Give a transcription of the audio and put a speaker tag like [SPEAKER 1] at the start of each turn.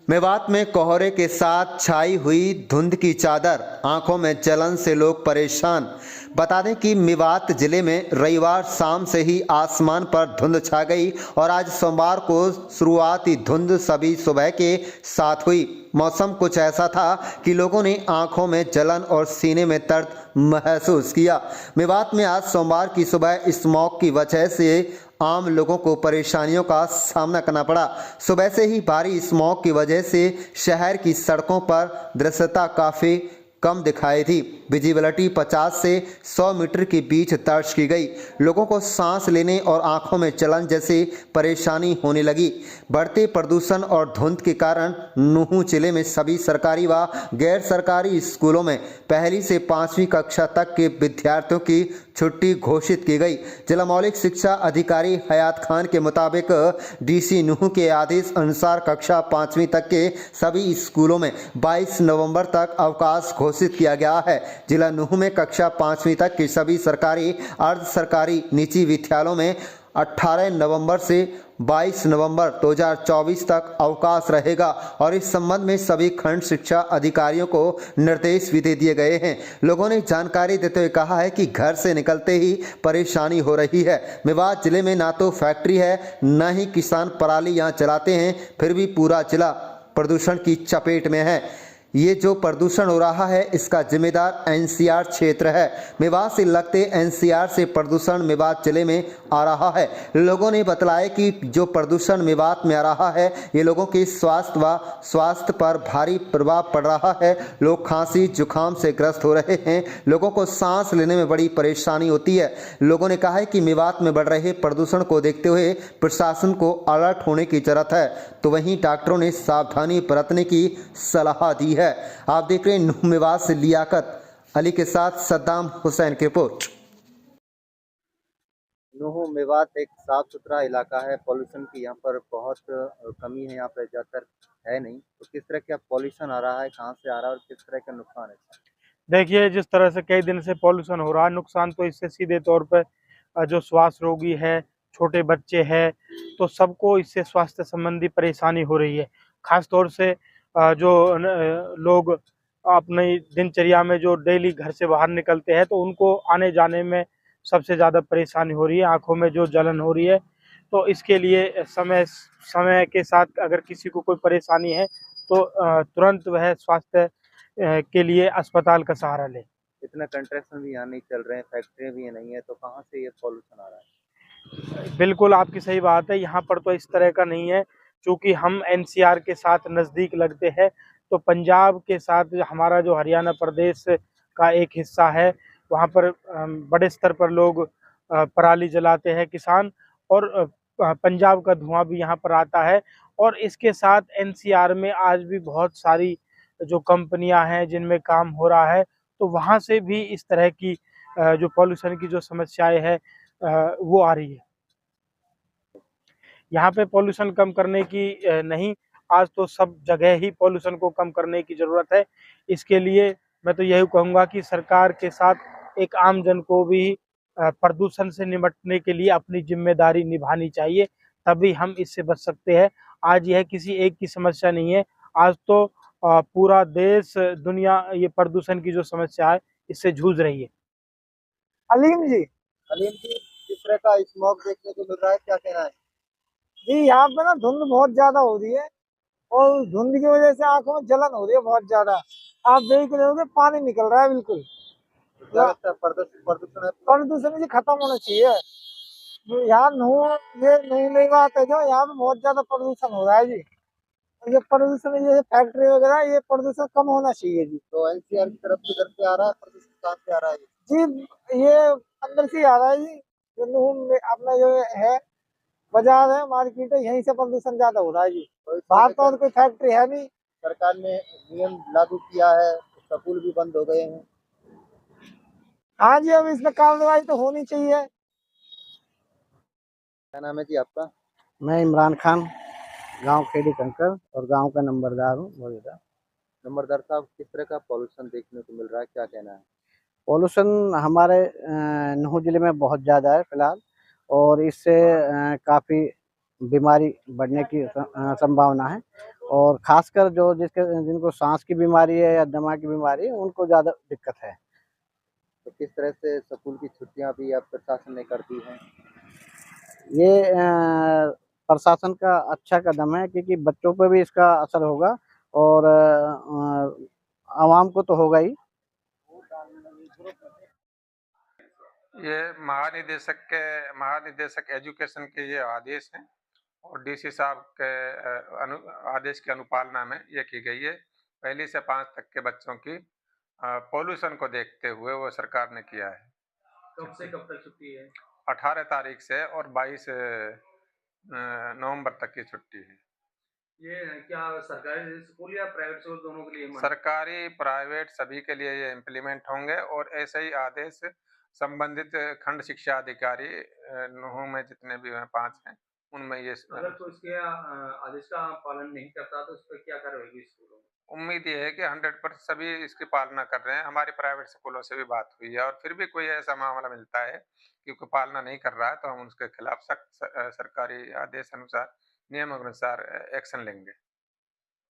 [SPEAKER 1] मेवात में कोहरे के साथ छाई हुई धुंध की चादर, आंखों में जलन से लोग परेशान। बता दें कि मेवात जिले में रविवार शाम से ही आसमान पर धुंध छा गई और आज सोमवार को शुरुआती धुंध सभी सुबह के साथ हुई। मौसम कुछ ऐसा था कि लोगों ने आंखों में जलन और सीने में दर्द महसूस किया। मेवात में आज सोमवार की सुबह स्मॉग की वजह से आम लोगों को परेशानियों का सामना करना पड़ा। सुबह से ही भारी स्मॉग की वजह से शहर की सड़कों पर दृश्यता काफ़ी कम दिखाई थी। विजिबिलिटी 50 से 100 मीटर के बीच दर्ज की गई। लोगों को सांस लेने और आंखों में जलन जैसी परेशानी होने लगी। बढ़ते प्रदूषण और धुंध के कारण नूंह जिले में सभी सरकारी व गैर सरकारी स्कूलों में पहली से 5वीं कक्षा तक के विद्यार्थियों की छुट्टी घोषित की गई। जिला मौलिक शिक्षा अधिकारी हयात खान के मुताबिक डीसी नूंह के आदेश अनुसार कक्षा 5वीं तक के सभी स्कूलों में 22 नवंबर तक अवकाश घोषित किया गया है। जिला नूंह में कक्षा 5वीं तक के सभी सरकारी, अर्ध सरकारी, निजी विद्यालयों में 18 नवंबर से 22 नवंबर 2024 तक अवकाश रहेगा और इस संबंध में सभी खंड शिक्षा अधिकारियों को निर्देश भी दे दिए गए हैं। लोगों ने जानकारी देते हुए कहा है कि घर से निकलते ही परेशानी हो रही है। मेवात जिले में ना तो फैक्ट्री है, न ही किसान पराली यहाँ चलाते हैं, फिर भी पूरा जिला प्रदूषण की चपेट में है। ये जो प्रदूषण हो रहा है इसका जिम्मेदार एनसीआर क्षेत्र है। मेवात से लगते एनसीआर से प्रदूषण मेवात जिले में आ रहा है। लोगों ने बतलाया कि जो प्रदूषण मेवात में आ रहा है ये लोगों के स्वास्थ्य पर भारी प्रभाव पड़ रहा है। लोग खांसी जुकाम से ग्रस्त हो रहे हैं। लोगों को सांस लेने में बड़ी परेशानी होती है। लोगों ने कहा है कि मेवात में बढ़ रहे प्रदूषण को देखते हुए प्रशासन को अलर्ट होने की जरूरत है। तो वहीं डॉक्टरों ने सावधानी बरतने की सलाह दी है। आप देख रहे हैं नूंह मेवात से लियाकत अली के साथ सद्दाम हुसैन की रिपोर्ट।
[SPEAKER 2] नूंह मेवात एक साफ सुथरा इलाका है। पॉल्यूशन की यहाँ पर बहुत कमी है। यहाँ पर ज़्यादातर है नहीं। तो किस तरह का पॉल्यूशन आ रहा है, कहाँ से आ रहा है और किस तरह का नुकसान है?
[SPEAKER 3] देखिए, जिस तरह से कई दिन से पॉल्यूशन हो रहा है, नुकसान तो इससे सीधे तौर पर जो श्वास रोगी है, छोटे बच्चे हैं, तो सबको इससे स्वास्थ्य संबंधी परेशानी हो रही है। खास तौर से जो लोग अपनी दिनचर्या में जो डेली घर से बाहर निकलते हैं तो उनको आने जाने में सबसे ज़्यादा परेशानी हो रही है, आंखों में जो जलन हो रही है। तो इसके लिए समय समय के साथ अगर किसी को कोई परेशानी है तो तुरंत वह स्वास्थ्य के लिए अस्पताल का सहारा ले।
[SPEAKER 2] इतना कंस्ट्रक्शन भी यहाँ नहीं चल रहे हैं, फैक्ट्रियाँ भी नहीं है, तो कहाँ से ये पॉल्यूशन आ रहा है?
[SPEAKER 3] बिल्कुल आपकी सही बात है। यहाँ पर तो इस तरह का नहीं है, चूँकि हम एनसीआर के साथ नज़दीक लगते हैं, तो पंजाब के साथ हमारा जो हरियाणा प्रदेश का एक हिस्सा है, वहाँ पर बड़े स्तर पर लोग पराली जलाते हैं किसान, और पंजाब का धुआं भी यहाँ पर आता है। और इसके साथ एनसीआर में आज भी बहुत सारी जो कंपनियां हैं जिनमें काम हो रहा है, तो वहाँ से भी इस तरह की जो पॉल्यूशन की जो समस्याएं है वो आ रही है। यहाँ पे पॉल्यूशन कम करने की नहीं, आज तो सब जगह ही पॉल्यूशन को कम करने की ज़रूरत है। इसके लिए मैं तो यही कहूँगा कि सरकार के साथ एक आम जन को भी प्रदूषण से निपटने के लिए अपनी जिम्मेदारी निभानी चाहिए, तभी हम इससे बच सकते हैं। आज यह किसी एक की समस्या नहीं है, आज तो पूरा देश, दुनिया ये प्रदूषण की जो समस्या है इससे जूझ रही है।
[SPEAKER 2] अलीम जी, किस तरह का स्मॉग देखने को मिल रहा है, क्या कहना है?
[SPEAKER 4] जी, यहाँ पे ना धुंध बहुत ज्यादा हो रही है और धुंध की वजह से आंखों में जलन हो रही है बहुत ज्यादा। आप देख रहे होंगे पानी निकल रहा है बिल्कुल। प्रदूषण जी खत्म होना चाहिए। यहाँ नूंह मेवात है जो, यहाँ पे बहुत ज्यादा प्रदूषण हो रहा है जी। ये प्रदूषण जैसे फैक्ट्री वगैरह, ये प्रदूषण कम होना चाहिए जी।
[SPEAKER 2] तो एनसीआर की तरफ से घर से आ रहा है प्रदूषण, कहाँ से आ रहा है
[SPEAKER 4] जी? ये अंदर से आ रहा है जी। जो नूंह में अपना जो है बाजार है, मार्केट है, यहीं से प्रदूषण ज्यादा हो रहा है जी। बाहर तो और कोई फैक्ट्री है नहीं।
[SPEAKER 2] सरकार ने नियम लागू किया है, स्कूल भी बंद हो गए हैं।
[SPEAKER 4] हाँ जी, अब इसमें कार्रवाई तो होनी चाहिए।
[SPEAKER 2] क्या नाम है जी आपका?
[SPEAKER 5] मैं इमरान खान, गांव खेड़ी कंकर और गांव का नंबरदार हूँ मौजूदा।
[SPEAKER 2] नंबरदार साहब, किस तरह का पॉल्यूशन देखने को मिल रहा है, क्या कहना है?
[SPEAKER 5] पॉल्यूशन हमारे नूंह जिले में बहुत ज़्यादा है फिलहाल, और इससे काफ़ी बीमारी बढ़ने की संभावना है। और खासकर जो जिनको सांस की बीमारी है या दमा की बीमारी है उनको ज़्यादा दिक्कत है।
[SPEAKER 2] तो किस तरह से स्कूल की छुट्टियां भी अब प्रशासन ने कर दी हैं?
[SPEAKER 5] ये प्रशासन का अच्छा कदम है क्योंकि बच्चों पे भी इसका असर होगा और आवाम को तो होगा ही।
[SPEAKER 6] ये महानिदेशक एजुकेशन के ये आदेश हैं और डीसी साहब के आदेश की अनुपालना में ये की गई है। 1 से 5 तक के बच्चों की पॉल्यूशन को देखते हुए वो सरकार ने किया है।
[SPEAKER 7] कब से कब तक छुट्टी है?
[SPEAKER 6] 18 तारीख से और 22 नवंबर तक की छुट्टी है।
[SPEAKER 7] ये क्या सरकारी स्कूल या प्राइवेट स्कूल दोनों के लिए
[SPEAKER 6] सरकारी प्राइवेट सभी के लिए ये इम्प्लीमेंट होंगे और ऐसे ही आदेश संबंधित खंड शिक्षा अधिकारी नूह में जितने भी हैं 5 हैं उनमें ये
[SPEAKER 7] अगर कोई इसके आदेश का पालन नहीं करता तो उस पर क्या कार्रवाई होगी स्कूलों में?
[SPEAKER 6] उम्मीद ये है कि 100% सभी इसकी पालना कर रहे हैं। हमारे प्राइवेट स्कूलों से भी बात हुई है और फिर भी कोई ऐसा मामला मिलता है कि कोई पालना नहीं कर रहा है तो हम उसके खिलाफ सख्त सरकारी आदेश अनुसार नियम अनुसार एक्शन लेंगे।